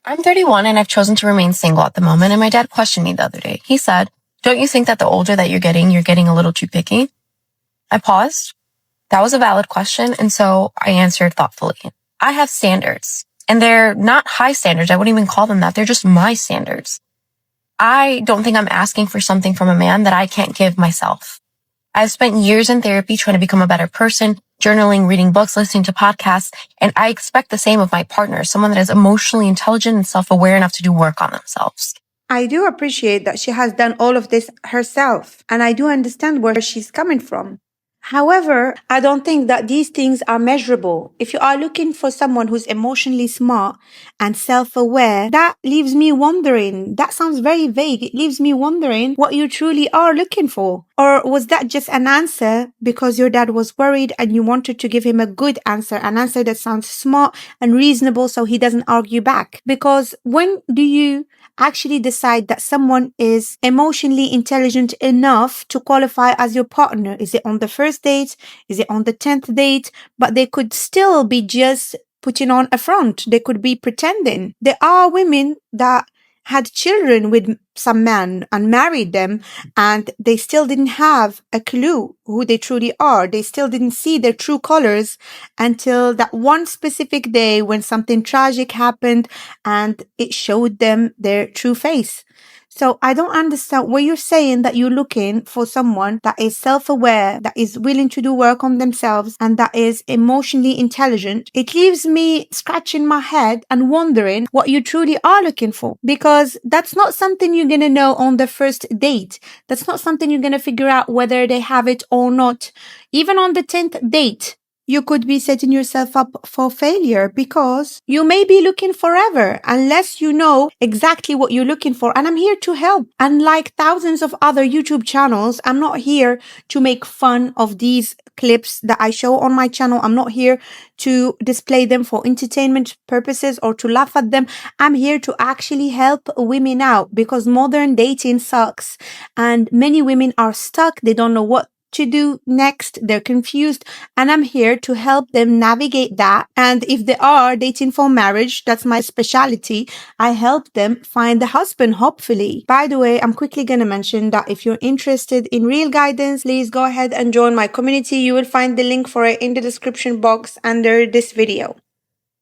I'm 31 and I've chosen to remain single at the moment. And my dad questioned me the other day. He said, don't you think that the older that you're getting a little too picky? I paused. That was a valid question. And so I answered thoughtfully. I have standards and they're not high standards. I wouldn't even call them that. They're just my standards. I don't think I'm asking for something from a man that I can't give myself. I've spent years in therapy trying to become a better person, journaling, reading books, listening to podcasts, and I expect the same of my partner, someone that is emotionally intelligent and self-aware enough to do work on themselves. I do appreciate that she has done all of this herself, and I do understand where she's coming from. However, I don't think that these things are measurable. If you are looking for someone who's emotionally smart and self-aware, that leaves me wondering. That sounds very vague. It leaves me wondering what you truly are looking for. Or was that just an answer because your dad was worried and you wanted to give him a good answer, an answer that sounds smart and reasonable so he doesn't argue back? Because when do you actually decide that someone is emotionally intelligent enough to qualify as your partner? Is it on the first date? Is it on the 10th date? But they could still be just putting on a front. They could be pretending. There are women that had children with some men and married them, and they still didn't have a clue who they truly are. They still didn't see their true colors until that one specific day when something tragic happened and it showed them their true face. So I don't understand what you're saying, that you're looking for someone that is self-aware, that is willing to do work on themselves, and that is emotionally intelligent. It leaves me scratching my head and wondering what you truly are looking for, because that's not something you're going to know on the first date. That's not something you're going to figure out whether they have it or not. Even on the 10th date, you could be setting yourself up for failure because you may be looking forever unless you know exactly what you're looking for. And I'm here to help. Unlike thousands of other YouTube channels, I'm not here to make fun of these clips that I show on my channel. I'm not here to display them for entertainment purposes or to laugh at them. I'm here to actually help women out because modern dating sucks and many women are stuck. They don't know what to do next. They're confused, and I'm here to help them navigate that. And if they are dating for marriage, that's my specialty. I help them find the husband, hopefully. By the way, I'm quickly going to mention that if you're interested in real guidance, please go ahead and join my community. You will find the link for it in the description box under this video.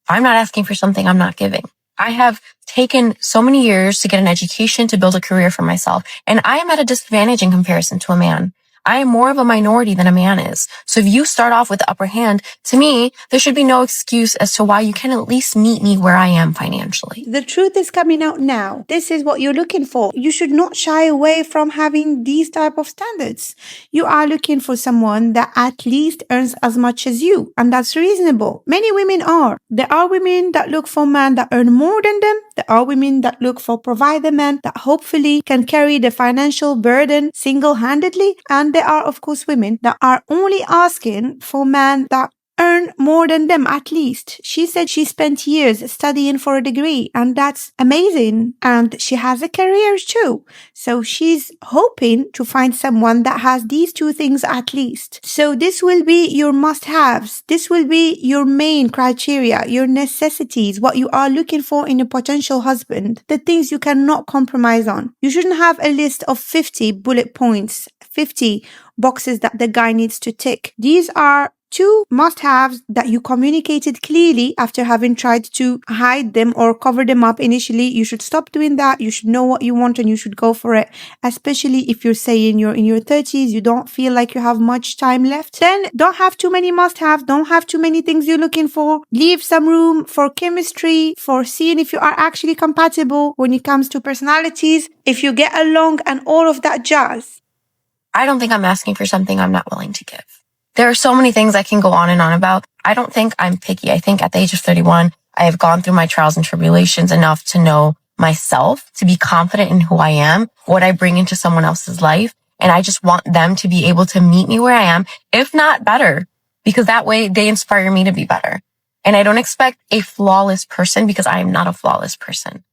I'm not asking for something I'm not giving. I have taken so many years to get an education, to build a career for myself, and I am at a disadvantage in comparison to a man. I am more of a minority than a man is. So if you start off with the upper hand, to me, there should be no excuse as to why you can at least meet me where I am financially. The truth is coming out now. This is what you're looking for. You should not shy away from having these type of standards. You are looking for someone that at least earns as much as you, and that's reasonable. Many women are. There are women that look for men that earn more than them. There are women that look for provider men that hopefully can carry the financial burden single-handedly. And there are, of course, women that are only asking for men that earn more than them at least. She said she spent years studying for a degree, and that's amazing. And she has a career too. So she's hoping to find someone that has these two things at least. So this will be your must-haves. This will be your main criteria, your necessities, what you are looking for in a potential husband, the things you cannot compromise on. You shouldn't have a list of 50 bullet points, 50 boxes that the guy needs to tick. These are two must-haves that you communicated clearly after having tried to hide them or cover them up initially. You should stop doing that. You should know what you want and you should go for it. Especially if you're saying you're in your 30s, you don't feel like you have much time left. Then don't have too many must-haves. Don't have too many things you're looking for. Leave some room for chemistry, for seeing if you are actually compatible when it comes to personalities, if you get along and all of that jazz. I don't think I'm asking for something I'm not willing to give. There are so many things I can go on and on about. I don't think I'm picky. I think at the age of 31, I have gone through my trials and tribulations enough to know myself, to be confident in who I am, what I bring into someone else's life. And I just want them to be able to meet me where I am, if not better, because that way they inspire me to be better. And I don't expect a flawless person because I am not a flawless person.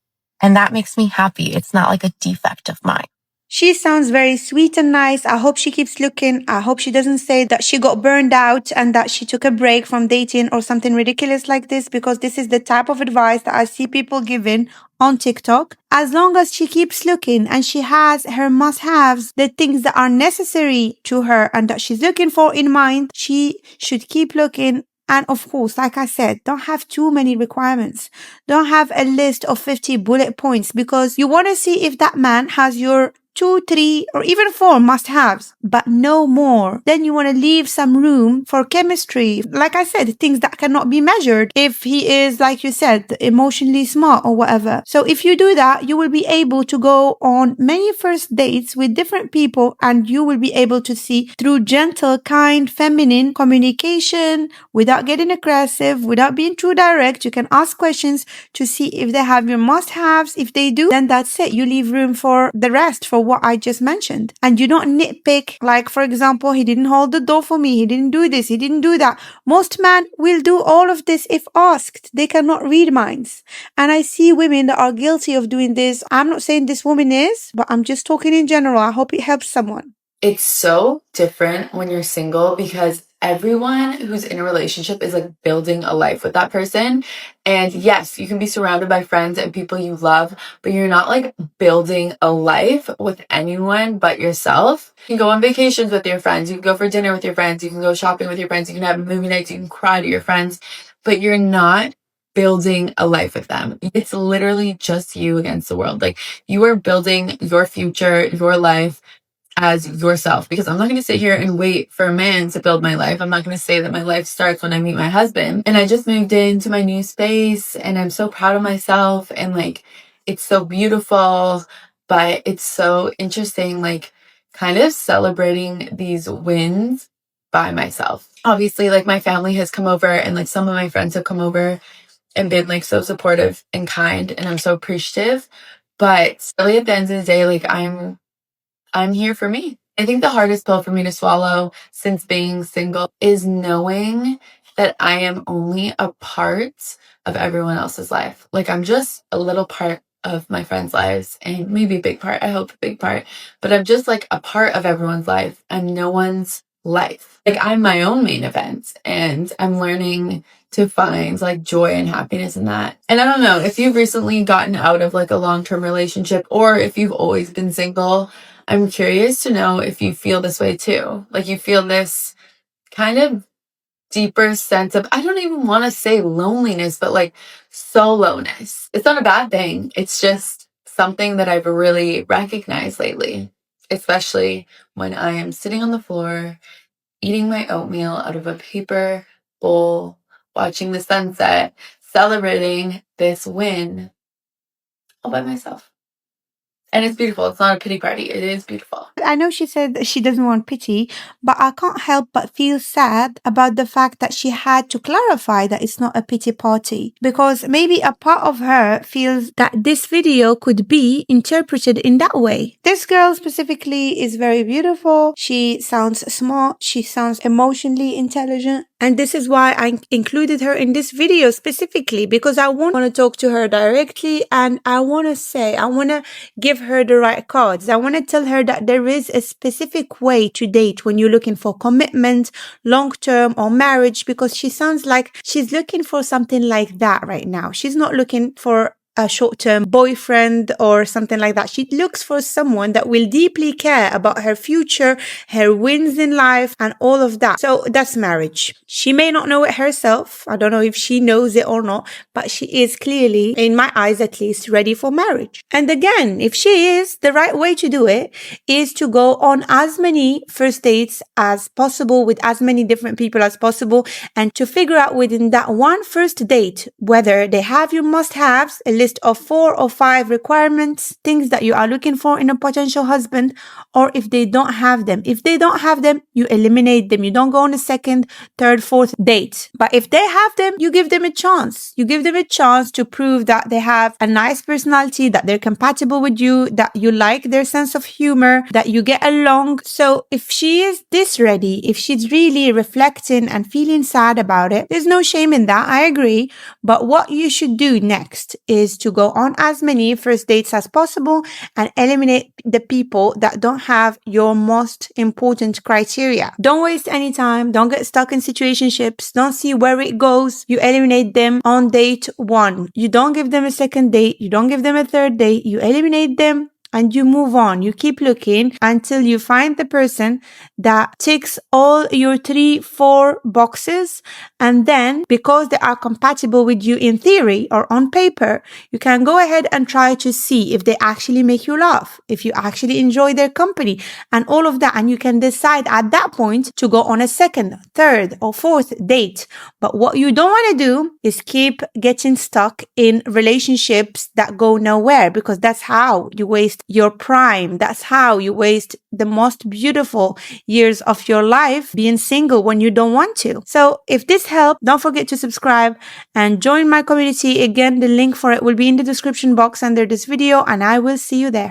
And that makes me happy. It's not like a defect of mine. She sounds very sweet and nice. I hope she keeps looking. I hope she doesn't say that she got burned out and that she took a break from dating or something ridiculous like this, because this is the type of advice that I see people giving on TikTok. As long as she keeps looking and she has her must-haves, the things that are necessary to her and that she's looking for in mind, she should keep looking. And of course, like I said, don't have too many requirements. Don't have a list of 50 bullet points, because you want to see if that man has your 2, 3, or even 4 must-haves, but no more. Then you want to leave some room for chemistry. Like I said, things that cannot be measured. If he is, like you said, emotionally smart or whatever. So if you do that, you will be able to go on many first dates with different people, and you will be able to see through gentle, kind, feminine communication, without getting aggressive, without being too direct. You can ask questions to see if they have your must-haves. If they do, then that's it. You leave room for the rest, for what I just mentioned. And you don't nitpick, like, for example, he didn't hold the door for me, he didn't do this, he didn't do that. Most men will do all of this if asked. They cannot read minds. And I see women that are guilty of doing this. I'm not saying this woman is, but I'm just talking in general. I hope it helps someone. It's so different when you're single, because everyone who's in a relationship is like building a life with that person. And yes, you can be surrounded by friends and people you love, but you're not like building a life with anyone but yourself. You can go on vacations with your friends, you can go for dinner with your friends, you can go shopping with your friends, you can have movie nights, you can cry to your friends, but you're not building a life with them. It's literally just you against the world. Like, you are building your future, your life as yourself, because I'm not going to sit here and wait for a man to build my life. I'm not going to say that my life starts when I meet my husband. And I just moved into my new space and I'm so proud of myself, and like, it's so beautiful, but it's so interesting, like, kind of celebrating these wins by myself. Obviously, like, my family has come over and like some of my friends have come over and been like so supportive and kind, and I'm so appreciative. But really, at the end of the day, like, I'm here for me. I think the hardest pill for me to swallow since being single is knowing that I am only a part of everyone else's life. Like, I'm just a little part of my friends' lives, and maybe a big part. I hope a big part, but I'm just like a part of everyone's life and no one's life. Like, I'm my own main event, and I'm learning to find like joy and happiness in that. And I don't know if you've recently gotten out of like a long-term relationship, or if you've always been single. I'm curious to know if you feel this way too. Like, you feel this kind of deeper sense of, I don't even want to say loneliness, but like solowness. It's not a bad thing. It's just something that I've really recognized lately, especially when I am sitting on the floor, eating my oatmeal out of a paper bowl, watching the sunset, celebrating this win all by myself. And it's beautiful. It's not a pity party. It is beautiful. I know she said that she doesn't want pity, but I can't help but feel sad about the fact that she had to clarify that it's not a pity party, because maybe a part of her feels that this video could be interpreted in that way. This girl specifically is very beautiful. She sounds smart. She sounds emotionally intelligent. And this is why I included her in this video specifically, because I want to talk to her directly, and I want to give her the right cards. I want to tell her that there is a specific way to date when you're looking for commitment, long-term, or marriage, because she sounds like she's looking for something like that right now. She's not looking for a short-term boyfriend or something like that. She looks for someone that will deeply care about her future, her wins in life, and all of that. So that's marriage. She may not know it herself. I don't know if she knows it or not, but she is clearly, in my eyes at least, ready for marriage. And again, if she is, the right way to do it is to go on as many first dates as possible with as many different people as possible, and to figure out within that one first date whether they have your must-haves, a list of 4 or 5 requirements, things that you are looking for in a potential husband, or if they don't have them. If they don't have them, you eliminate them. You don't go on a second, third, fourth date. But if they have them, you give them a chance. You give them a chance to prove that they have a nice personality, that they're compatible with you, that you like their sense of humor, that you get along. So if she is this ready, if she's really reflecting and feeling sad about it, there's no shame in that. I agree. But what you should do next is is to go on as many first dates as possible and eliminate the people that don't have your most important criteria. Don't waste any time. Don't get stuck in situationships. Don't see where it goes. You eliminate them on date 1. You don't give them a second date. You don't give them a third date. You eliminate them and you move on. You keep looking until you find the person that ticks all your 3-4 boxes. And then, because they are compatible with you in theory or on paper, you can go ahead and try to see if they actually make you laugh, if you actually enjoy their company and all of that. And you can decide at that point to go on a second, third or fourth date. But what you don't want to do is keep getting stuck in relationships that go nowhere, because that's how you waste your prime. That's how you waste the most beautiful years of your life being single when you don't want to. So if this helped, don't forget to subscribe and join my community. Again, the link for it will be in the description box under this video, and I will see you there.